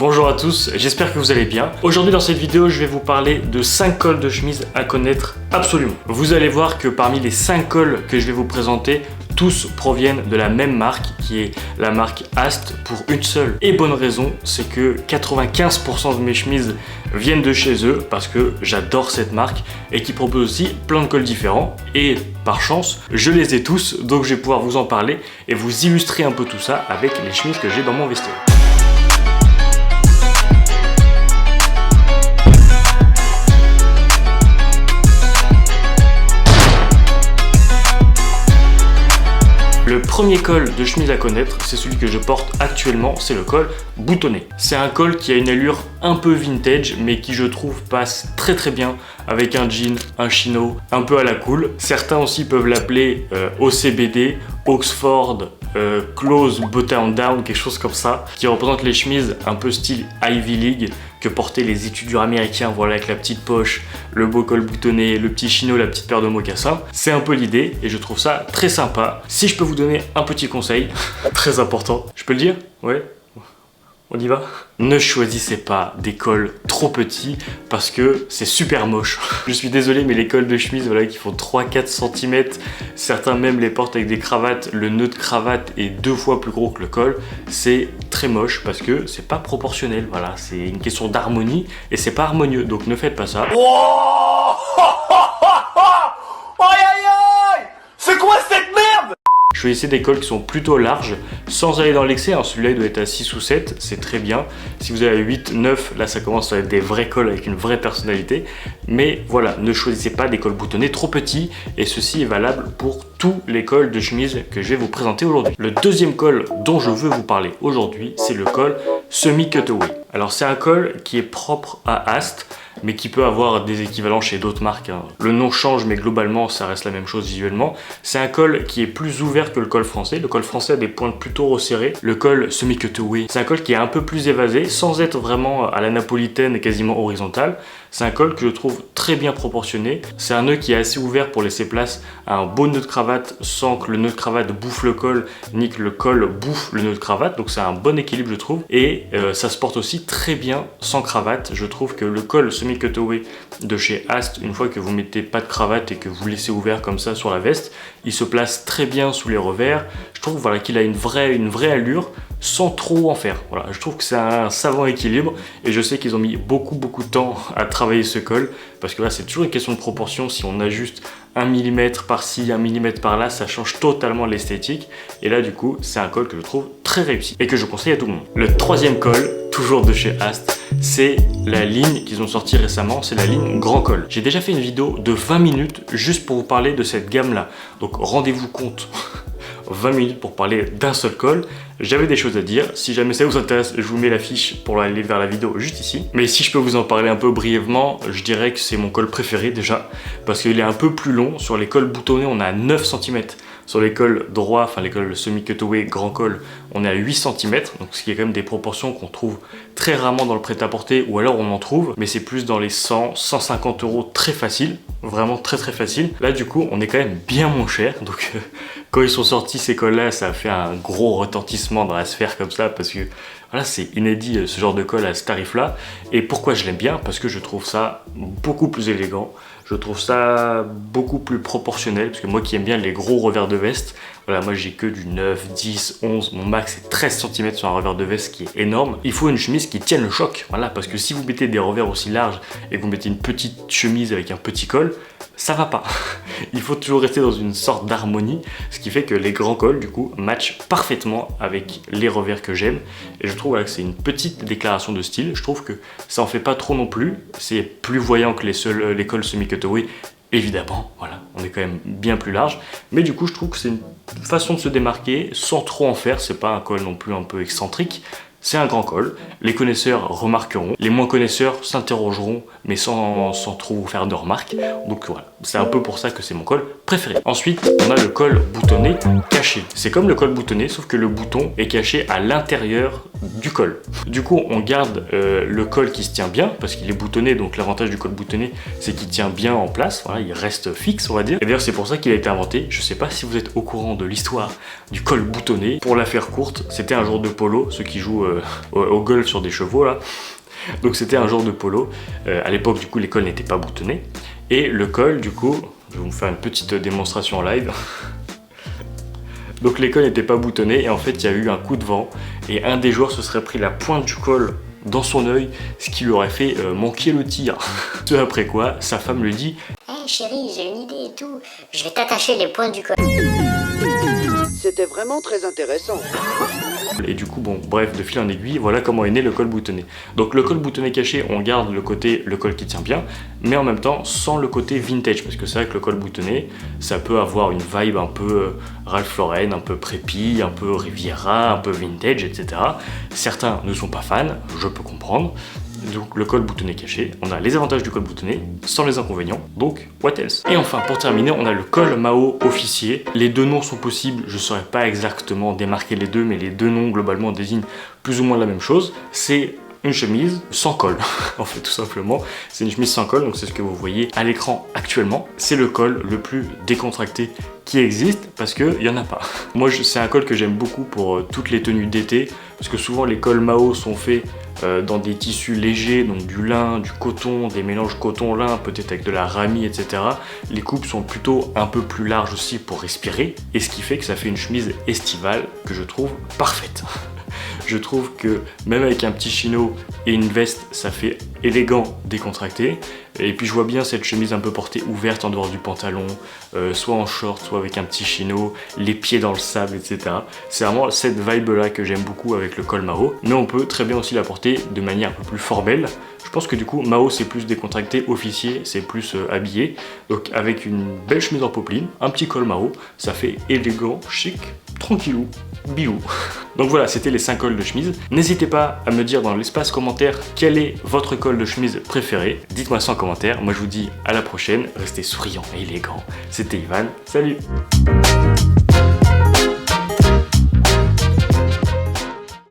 Bonjour à tous, j'espère que vous allez bien. Aujourd'hui dans cette vidéo, je vais vous parler de 5 cols de chemise à connaître absolument. Vous allez voir que parmi les 5 cols que je vais vous présenter, tous proviennent de la même marque qui est la marque Ast pour une seule et bonne raison, c'est que 95% de mes chemises viennent de chez eux parce que j'adore cette marque et qui propose aussi plein de cols différents et par chance, je les ai tous donc je vais pouvoir vous en parler et vous illustrer un peu tout ça avec les chemises que j'ai dans mon vestiaire. Le premier col de chemise à connaître, c'est celui que je porte actuellement, c'est le col boutonné. C'est un col qui a une allure un peu vintage, mais qui je trouve passe très bien avec un jean, un chino, un peu à la cool. Certains aussi peuvent l'appeler OCBD, Oxford, Close Button Down, quelque chose comme ça, qui représente les chemises un peu style Ivy League que portaient les étudiants américains, voilà, avec la petite poche, le beau col boutonné, le petit chino, la petite paire de mocassins. C'est un peu l'idée et je trouve ça très sympa. Si je peux vous donner un petit conseil, très important, je peux le dire? Ouais? On y va? Ne choisissez pas des cols trop petits parce que c'est super moche. Je suis désolé mais les cols de chemise voilà, qui font 3-4 cm, certains même les portent avec des cravates, le nœud de cravate est 2 fois plus gros que le col. C'est très moche parce que c'est pas proportionnel, voilà, c'est une question d'harmonie et c'est pas harmonieux, donc ne faites pas ça. C'est quoi cette merde? Choisissez des cols qui sont plutôt larges, sans aller dans l'excès, hein. Celui-là il doit être à 6 ou 7, c'est très bien. Si vous avez 8, 9, là ça commence à être des vrais cols avec une vraie personnalité. Mais voilà, ne choisissez pas des cols boutonnés trop petits, et ceci est valable pour tous les cols de chemise que je vais vous présenter aujourd'hui. Le deuxième col dont je veux vous parler aujourd'hui, c'est le col semi-cutaway. Alors c'est un col qui est propre à Ast, mais qui peut avoir des équivalents chez d'autres marques, hein. Le nom change, mais globalement, ça reste la même chose visuellement. C'est un col qui est plus ouvert que le col français. Le col français a des pointes plutôt resserrées. Le col semi-cutaway, c'est un col qui est un peu plus évasé, sans être vraiment à la napolitaine et quasiment horizontale. C'est un col que je trouve très bien proportionné. C'est un nœud qui est assez ouvert pour laisser place à un beau nœud de cravate sans que le nœud de cravate bouffe le col, ni que le col bouffe le nœud de cravate. Donc c'est un bon équilibre, je trouve. Et ça se porte aussi très bien sans cravate. Je trouve que le col semi-cutaway de chez Ast, une fois que vous mettez pas de cravate et que vous laissez ouvert comme ça sur la veste, il se place très bien sous les revers. Je trouve voilà, qu'il a une vraie allure sans trop en faire. Voilà, je trouve que c'est un savant équilibre et je sais qu'ils ont mis beaucoup de temps à travailler ce col parce que là c'est toujours une question de proportion. Si on ajuste 1 mm par-ci, 1 mm par-là, ça change totalement l'esthétique et là du coup c'est un col que je trouve très réussi et que je conseille à tout le monde. Le troisième col, toujours de chez Ast, c'est la ligne qu'ils ont sorti récemment, c'est la ligne grand col. J'ai déjà fait une vidéo de 20 minutes juste pour vous parler de cette gamme là, donc rendez-vous compte 20 minutes pour parler d'un seul col. J'avais des choses à dire, si jamais ça vous intéresse, je vous mets la fiche pour aller vers la vidéo juste ici. Mais si je peux vous en parler un peu brièvement, je dirais que c'est mon col préféré déjà, parce qu'il est un peu plus long. Sur les cols boutonnés, on est à 9 cm. Sur les cols droits, enfin les cols semi-cutaway grand col, on est à 8 cm, donc ce qui est quand même des proportions qu'on trouve très rarement dans le prêt-à-porter, ou alors on en trouve, mais c'est plus dans les 100, 150 euros très facile, vraiment très facile. Là du coup, on est quand même bien moins cher, donc quand ils sont sortis ces cols-là, ça a fait un gros retentissement dans la sphère comme ça, parce que voilà, c'est inédit ce genre de col à ce tarif-là. Et pourquoi je l'aime bien? Parce que je trouve ça beaucoup plus élégant. Je trouve ça beaucoup plus proportionnel, parce que moi qui aime bien les gros revers de veste, voilà, moi j'ai que du 9, 10, 11, mon max c'est 13 cm sur un revers de veste qui est énorme. Il faut une chemise qui tienne le choc, voilà, parce que si vous mettez des revers aussi larges et que vous mettez une petite chemise avec un petit col, ça va pas. Il faut toujours rester dans une sorte d'harmonie, ce qui fait que les grands cols du coup matchent parfaitement avec les revers que j'aime. Et je trouve voilà, que c'est une petite déclaration de style. Je trouve que ça en fait pas trop non plus. C'est plus voyant que les cols semi-cutaway. Évidemment, voilà, on est quand même bien plus large. Mais du coup, je trouve que c'est une façon de se démarquer sans trop en faire. C'est pas un col non plus un peu excentrique. C'est un grand col, les connaisseurs remarqueront, les moins connaisseurs s'interrogeront, mais sans trop faire de remarques. Donc voilà, c'est un peu pour ça que c'est mon col préféré. Ensuite, on a le col boutonné caché. C'est comme le col boutonné, sauf que le bouton est caché à l'intérieur du col. Du coup, on garde le col qui se tient bien, parce qu'il est boutonné, donc l'avantage du col boutonné, c'est qu'il tient bien en place, voilà, il reste fixe, on va dire. Et d'ailleurs, c'est pour ça qu'il a été inventé. Je sais pas si vous êtes au courant de l'histoire du col boutonné. Pour la faire courte, c'était un joueur de polo, ceux qui jouent au golf sur des chevaux là. Donc c'était un genre de polo. À l'époque du coup les cols n'étaient pas boutonnés. Et le col du coup, je vais vous faire une petite démonstration en live. Donc les cols n'étaient pas boutonnés et en fait il y a eu un coup de vent et un des joueurs se serait pris la pointe du col dans son œil, ce qui lui aurait fait manquer le tir. Ce après quoi, sa femme lui dit « Hey chérie, j'ai une idée et tout, je vais t'attacher les points du col. » C'était vraiment très intéressant. Et du coup, bon, bref, de fil en aiguille, voilà comment est né le col boutonné. Donc le col boutonné caché, on garde le col qui tient bien, mais en même temps sans le côté vintage, parce que c'est vrai que le col boutonné, ça peut avoir une vibe un peu Ralph Lauren, un peu prépi, un peu Riviera, un peu vintage, etc. Certains ne sont pas fans, je peux comprendre. Donc le col boutonné caché, on a les avantages du col boutonné sans les inconvénients, donc what else. Et enfin pour terminer, on a le col Mao officier. Les deux noms sont possibles, je ne saurais pas exactement démarquer les deux, mais les deux noms globalement désignent plus ou moins la même chose. C'est une chemise sans col, en fait tout simplement. C'est une chemise sans col, donc c'est ce que vous voyez à l'écran actuellement. C'est le col le plus décontracté qui existe, parce qu'il n'y en a pas. Moi c'est un col que j'aime beaucoup pour toutes les tenues d'été, parce que souvent les cols Mao sont faits dans des tissus légers, donc du lin, du coton, des mélanges coton-lin, peut-être avec de la ramie, etc. Les coupes sont plutôt un peu plus larges aussi pour respirer, et ce qui fait que ça fait une chemise estivale que je trouve parfaite. Je trouve que même avec un petit chino et une veste, ça fait élégant décontracté. Et puis je vois bien cette chemise un peu portée ouverte en dehors du pantalon, soit en short, soit avec un petit chino, les pieds dans le sable, etc. C'est vraiment cette vibe-là que j'aime beaucoup avec le col Mao. Mais on peut très bien aussi la porter de manière un peu plus formelle. Je pense que du coup, Mao c'est plus décontracté, officier c'est plus habillé. Donc avec une belle chemise en popeline, un petit col Mao, ça fait élégant, chic, tranquillou, bilou. Donc voilà, c'était les 5 cols de chemise. N'hésitez pas à me dire dans l'espace commentaire quel est votre col de chemise préféré. Dites-moi ça en commentaire. Moi je vous dis à la prochaine. Restez souriant et élégant. C'était Ivan. Salut!